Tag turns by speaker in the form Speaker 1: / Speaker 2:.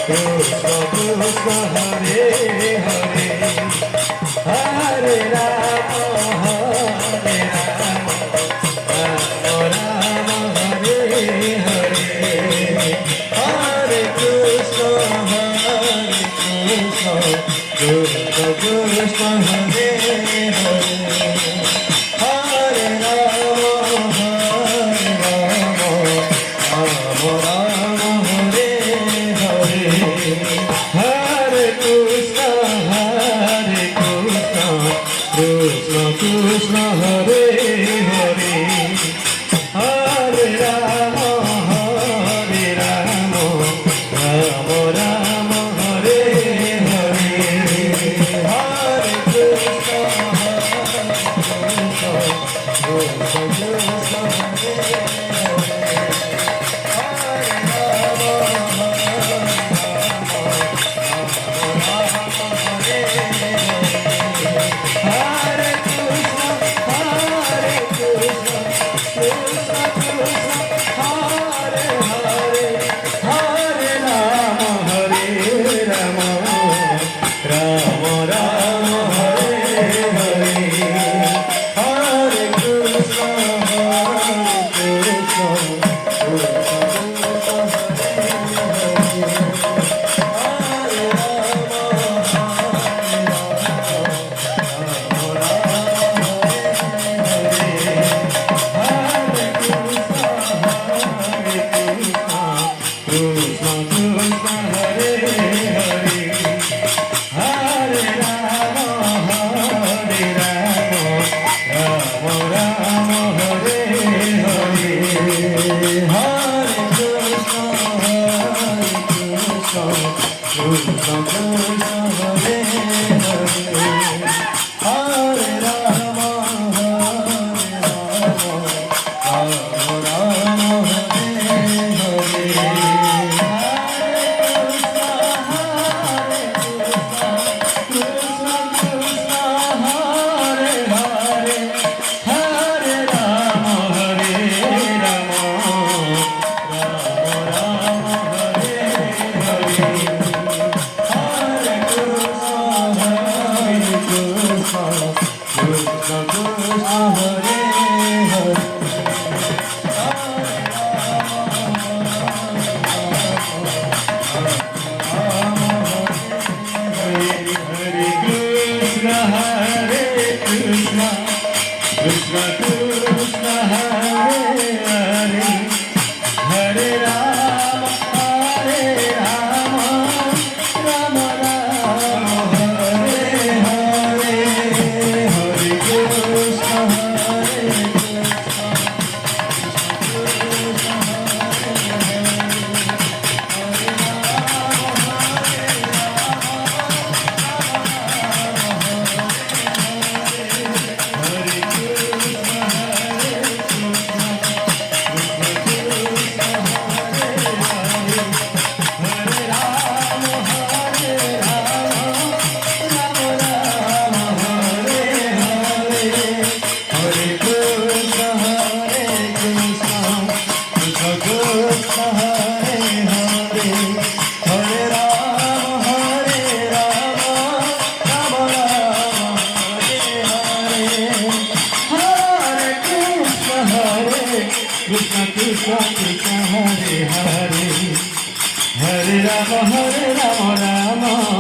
Speaker 1: Krishna Krishna Hare Hare Hare Rama Hare Rama Rama Hare Hare Hare Krishna Krishna Krishna Hare Hare Hare Rama Rama Hare Hare Hare Krishna Krishna Krishna Hare Hare Hare Rama Rama Rama Hare Hare Hare Krishna Krishna Hare Krishna Krishna Hare Hare Hare Rama Hare Rama